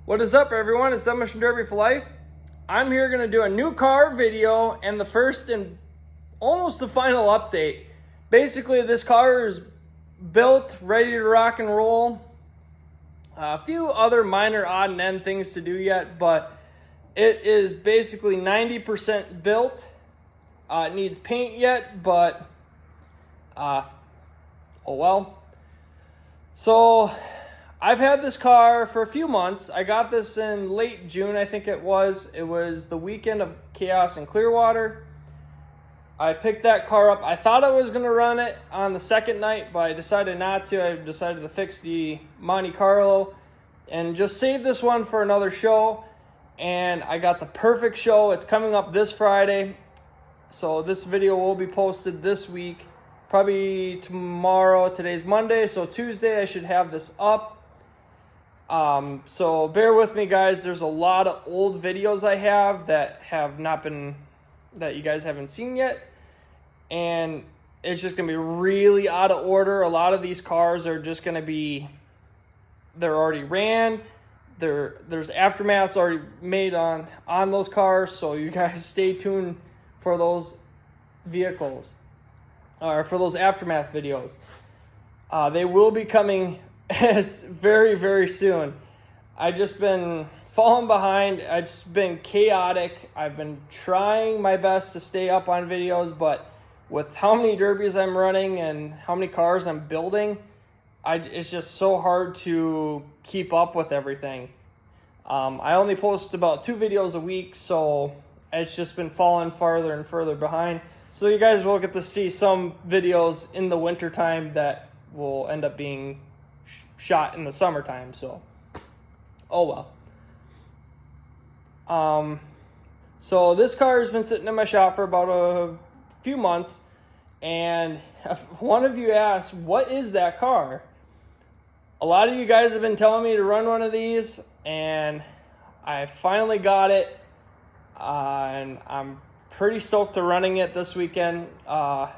What is up, everyone? It's Demolition Derby for Life. I'm here going to do a new car video and the first and almost the final update. Basically, this car is built, ready to rock and roll. A few other minor odd and end things to do yet, but it is basically 90% built. It needs paint yet, but oh well. So I've had this car for a few months. I got this in late June, I think it was. It was the weekend of Chaos in Clearwater. I picked that car up. I thought I was going to run it on the second night, but I decided not to. I decided to fix the Monte Carlo and just save this one for another show. And I got the perfect show. It's coming up this Friday. So this video will be posted this week. Probably tomorrow. Today's Monday, so Tuesday I should have this up. So bear with me, guys. There's a lot of old videos I have that have not been, that you guys haven't seen yet, and it's just gonna be really out of order. A lot of these cars are just gonna be, they're already ran. There's aftermaths already made on those cars, so you guys stay tuned for those vehicles, or for those aftermath videos. They will be coming very, very soon. I've just been falling behind. I've just been chaotic. I've been trying my best to stay up on videos, but with how many derbies I'm running and how many cars I'm building, it's just so hard to keep up with everything. I only post about 2 videos a week, so it's just been falling farther and further behind. So you guys will get to see some videos in the wintertime that will end up being shot in the summertime. So, oh well. So this car has been sitting in my shop for about a few months, and if one of you asked, what is that car? A lot of you guys have been telling me to run one of these, and I finally got it, and I'm pretty stoked to running it this weekend. As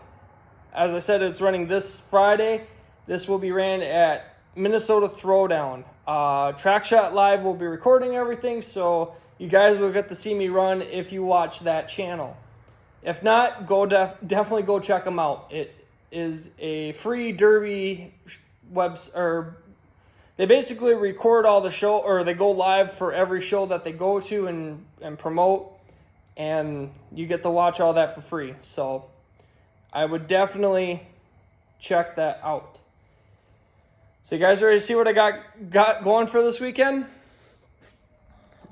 I said, it's running this Friday. This will be ran at Minnesota Throwdown. Trackshot Live will be recording everything, so you guys will get to see me run if you watch that channel. If not, definitely go check them out. It is a free derby they basically record all the show, or they go live for every show that they go to and promote, and you get to watch all that for free. So I would definitely check that out. So you guys ready to see what I got going for this weekend?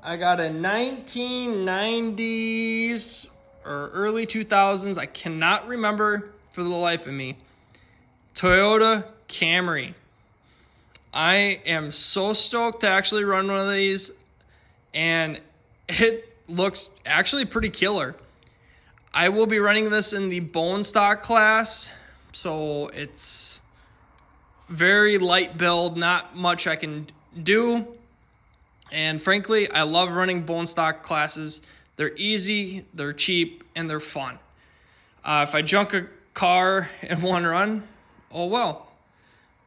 I got a 1990s or early 2000s, I cannot remember for the life of me, Toyota Camry. I am so stoked to actually run one of these, and it looks actually pretty killer. I will be running this in the bone stock class, so it's very light build, not much I can do. And frankly, I love running bone stock classes. They're easy, they're cheap, and they're fun. If I junk a car in one run, oh well.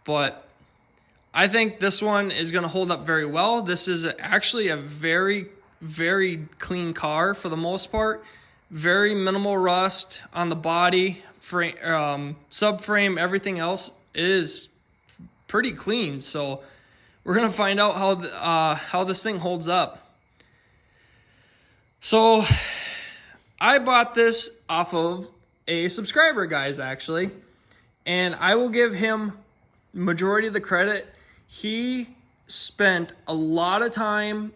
But I think this one is going to hold up very well. This is actually a very, very clean car for the most part. Very minimal rust on the body, frame, subframe, everything else is pretty clean. So we're going to find out how this thing holds up. So I bought this off of a subscriber, guys, actually. And I will give him majority of the credit. He spent a lot of time.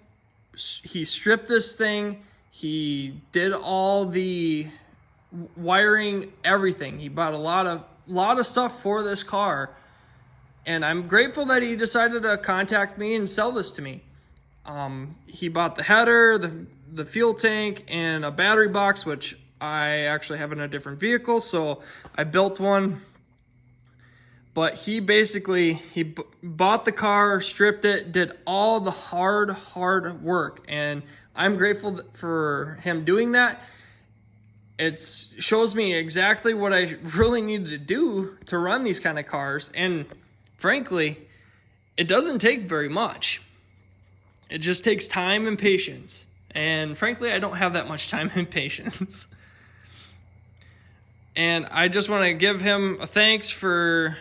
He stripped this thing. He did all the wiring, everything. He bought a lot of stuff for this car. And I'm grateful that he decided to contact me and sell this to me. He bought the header, the fuel tank, and a battery box, which I actually have in a different vehicle, so I built one. But he basically, bought the car, stripped it, did all the hard work. And I'm grateful for him doing that. It shows me exactly what I really needed to do to run these kind of cars. And frankly, it doesn't take very much. It just takes time and patience. And frankly, I don't have that much time and patience. And I just want to give him a thanks for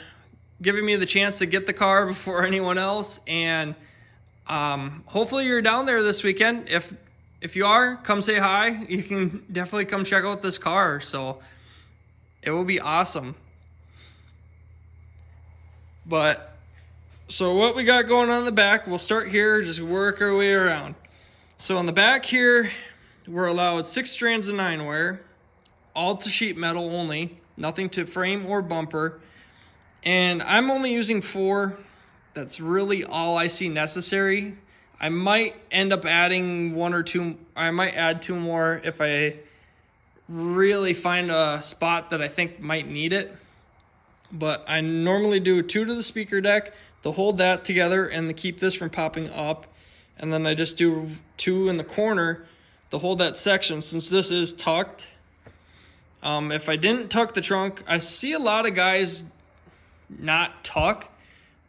giving me the chance to get the car before anyone else. And hopefully you're down there this weekend. If you are, come say hi. You can definitely come check out this car. So it will be awesome. But so what we got going on in the back, we'll start here, just work our way around. So on the back here, we're allowed 6 strands of 9-wire, all to sheet metal only, nothing to frame or bumper. And I'm only using 4. That's really all I see necessary. I might end up adding 1 or 2. I might add 2 more if I really find a spot that I think might need it. But I normally do 2 to the speaker deck to hold that together and to keep this from popping up. And then I just do 2 in the corner to hold that section since this is tucked. If I didn't tuck the trunk, I see a lot of guys not tuck,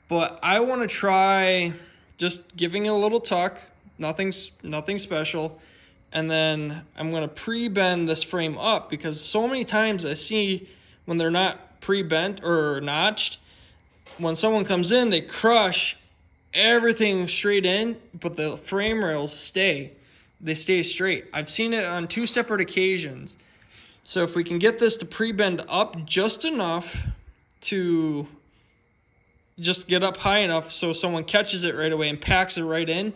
but I want to try just giving it a little tuck, nothing special, and then I'm going to pre-bend this frame up because so many times I see when they're not pre-bent or notched, when someone comes in, they crush everything straight in, but the frame rails stay straight. I've seen it on 2 separate occasions. So if we can get this to pre-bend up just enough to just get up high enough so someone catches it right away and packs it right in,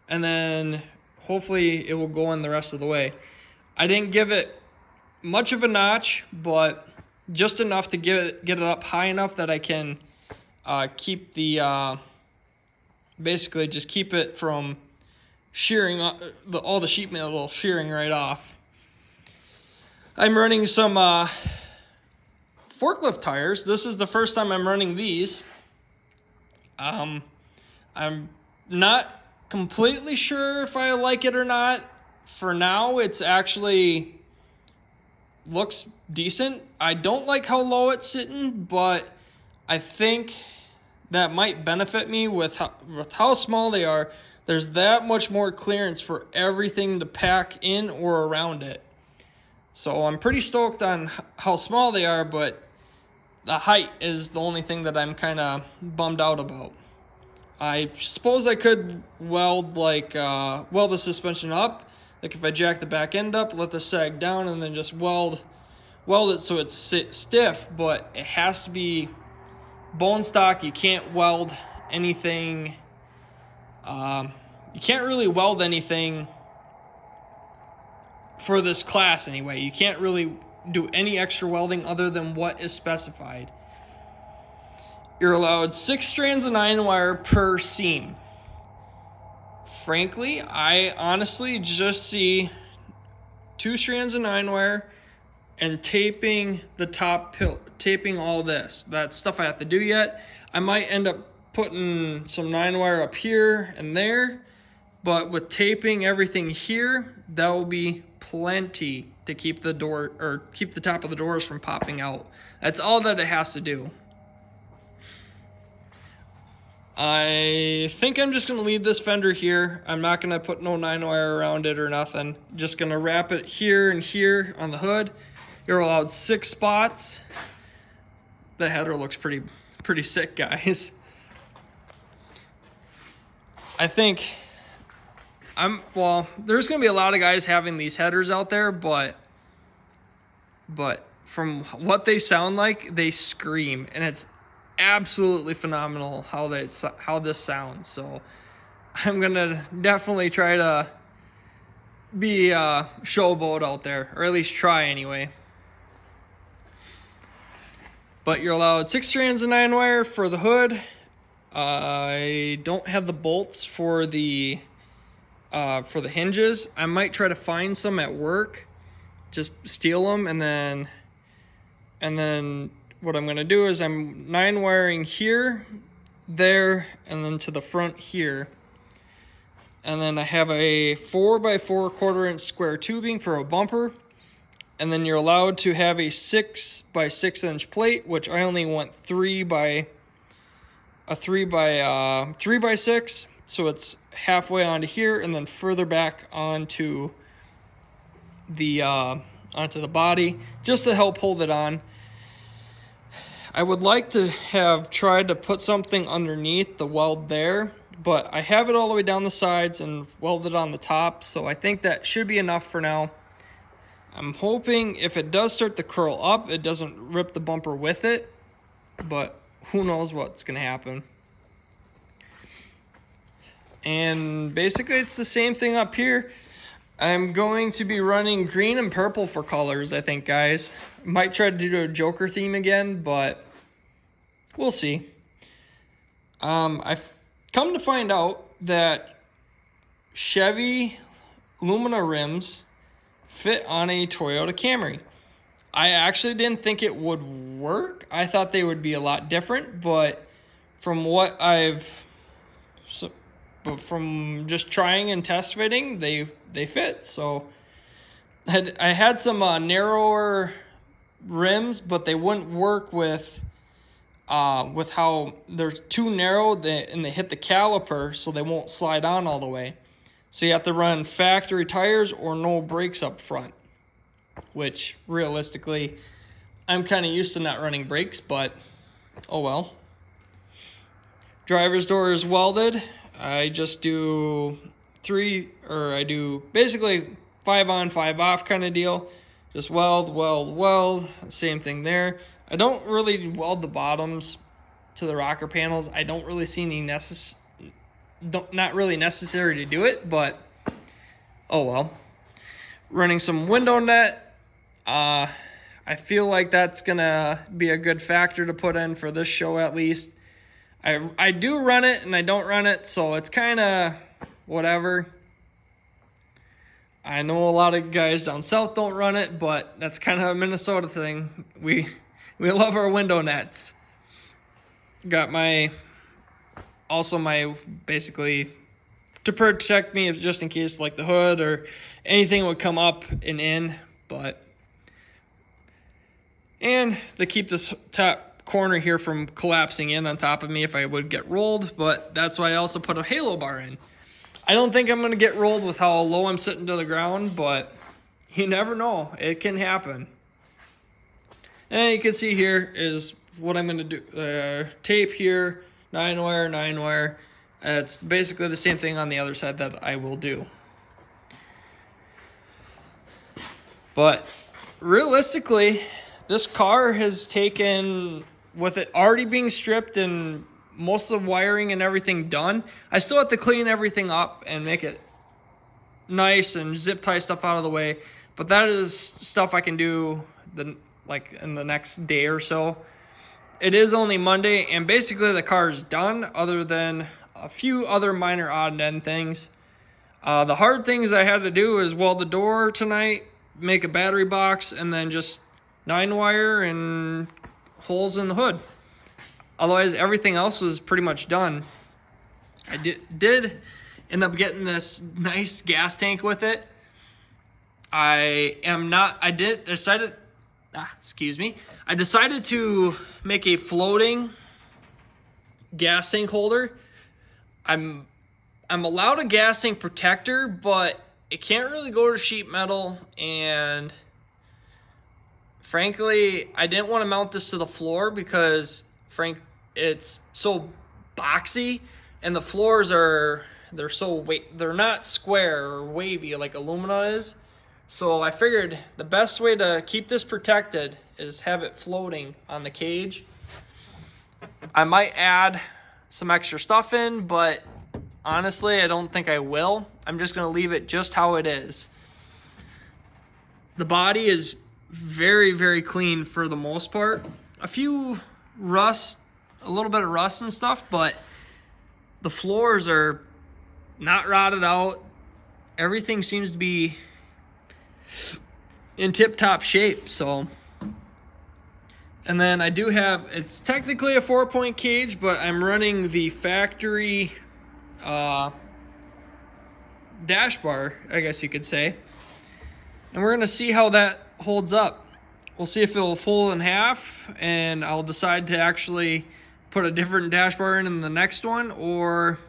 and then hopefully it will go in the rest of the way. I didn't give it much of a notch, but just enough to get it up high enough that I can keep the basically just keep it from shearing all the sheet metal shearing right off. I'm running some forklift tires. This is the first time I'm running these. I'm not completely sure if I like it or not. For now, it's actually looks decent. I don't like how low it's sitting, but I think that might benefit me with how small they are. There's that much more clearance for everything to pack in or around it. So I'm pretty stoked on how small they are, but the height is the only thing that I'm kind of bummed out about. I suppose I could weld the suspension up. Like if I jack the back end up, let this sag down, and then just weld it so it's stiff, but it has to be bone stock. You can't weld anything. You can't really weld anything for this class anyway. You can't really do any extra welding other than what is specified. You're allowed 6 strands of 9-wire per seam. Frankly, I honestly just see 2 strands of 9-wire and taping the top taping all this. That's stuff I have to do yet. I might end up putting some 9-wire up here and there, but with taping everything here, that will be plenty to keep the door or keep the top of the doors from popping out. That's all that it has to do. I think I'm just gonna leave this fender here. I'm not gonna put no 9-wire around it or nothing. Just gonna wrap it here and here on the hood. You're allowed 6 spots. The header looks pretty sick, guys. I think there's going to be a lot of guys having these headers out there, but from what they sound like, they scream, and it's absolutely phenomenal how this sounds. So I'm going to definitely try to be a showboat out there, or at least try anyway. But you're allowed 6 strands of 9-wire for the hood. I don't have the bolts for the hinges. I might try to find some at work, just steal them, and then what I'm gonna do is I'm 9-wiring here, there, and then to the front here. And then I have a 4x4 1/4-inch square tubing for a bumper. And then you're allowed to have a 6x6-inch plate, which I only want 3x6. So it's halfway onto here and then further back onto the body, just to help hold it on. I would like to have tried to put something underneath the weld there, but I have it all the way down the sides and welded on the top, so I think that should be enough for now. I'm hoping if it does start to curl up, it doesn't rip the bumper with it, but who knows what's gonna happen. And basically it's the same thing up here. I'm going to be running green and purple for colors, I think, guys. Might try to do a Joker theme again, but we'll see. I've come to find out that Chevy Lumina rims fit on a Toyota Camry. I actually didn't think it would work. I thought they would be a lot different, but from what but from just trying and test fitting, they fit. So I had some narrower rims, but they wouldn't work with how they're too narrow and they hit the caliper, so they won't slide on all the way. So you have to run factory tires or no brakes up front, which realistically I'm kind of used to not running brakes, but oh well. Driver's door is welded. I just do basically 5 on, 5 off kind of deal. Just weld, same thing there. I don't really weld the bottoms to the rocker panels. I don't really see any not really necessary to do it, but oh well. Running some window net. I feel like that's gonna be a good factor to put in for this show at least. I do run it and I don't run it, so it's kind of whatever. I know a lot of guys down south don't run it, but that's kind of a Minnesota thing. We love our window nets. Got my basically to protect me, just in case like the hood or anything would come up and in, and to keep this top corner here from collapsing in on top of me if I would get rolled. But that's why I also put a halo bar in. I don't think I'm going to get rolled with how low I'm sitting to the ground, but you never know. It can happen. And you can see here is what I'm going to do. Tape here, 9-wire. It's basically the same thing on the other side that I will do. But realistically, this car has taken, with it already being stripped and most of the wiring and everything done, I still have to clean everything up and make it nice and zip tie stuff out of the way. But that is stuff I can do in the next day or so. It is only Monday, and basically the car is done other than a few other minor odd and end things. The hard things I had to do is weld the door tonight, make a battery box, and then just 9-wire and holes in the hood. Otherwise, everything else was pretty much done. I did end up getting this nice gas tank with it. I decided to make a floating gas tank holder. I'm allowed a gas tank protector, but it can't really go to sheet metal, and frankly, I didn't want to mount this to the floor because it's so boxy, and the floors they're not square or wavy like Alumina is. So I figured the best way to keep this protected is have it floating on the cage. I might add some extra stuff in, but honestly, I don't think I will. I'm just going to leave it just how it is. The body is very, very clean for the most part. A little bit of rust and stuff, but the floors are not rotted out. Everything seems to be in tip-top shape. So, and then I do have, it's technically a 4-point cage, but I'm running the factory dash bar, I guess you could say. And we're gonna see how that holds up. We'll see if it'll fold in half, and I'll decide to actually put a different dash bar in the next one, or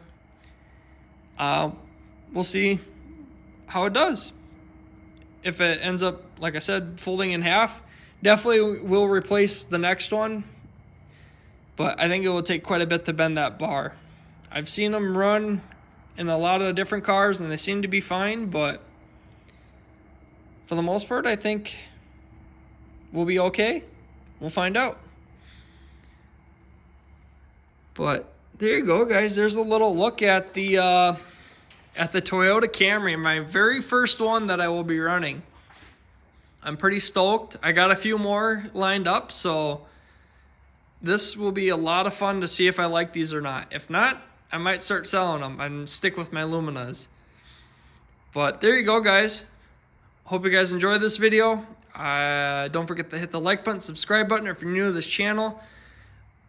We'll see how it does. If it ends up, like I said, folding in half, definitely will replace the next one. But I think it will take quite a bit to bend that bar. I've seen them run in a lot of different cars and they seem to be fine, but for the most part, I think we'll be okay. We'll find out. But there you go, guys. There's a little look at the Toyota Camry, my very first one that I will be running. I'm pretty stoked. I got a few more lined up, so this will be a lot of fun to see if I like these or not. If not, I might start selling them and stick with my Luminas. But there you go, guys. Hope you guys enjoyed this video. Don't forget to hit the like button, subscribe button if you're new to this channel.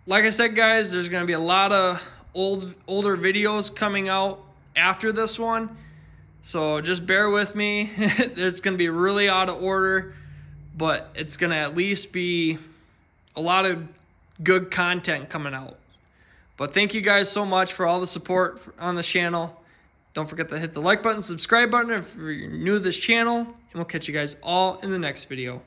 Like I said, guys, there's going to be a lot of older videos coming out after this one. So just bear with me. It's going to be really out of order, but it's going to at least be a lot of good content coming out. But thank you guys so much for all the support on this channel. Don't forget to hit the like button, subscribe button if you're new to this channel, and we'll catch you guys all in the next video.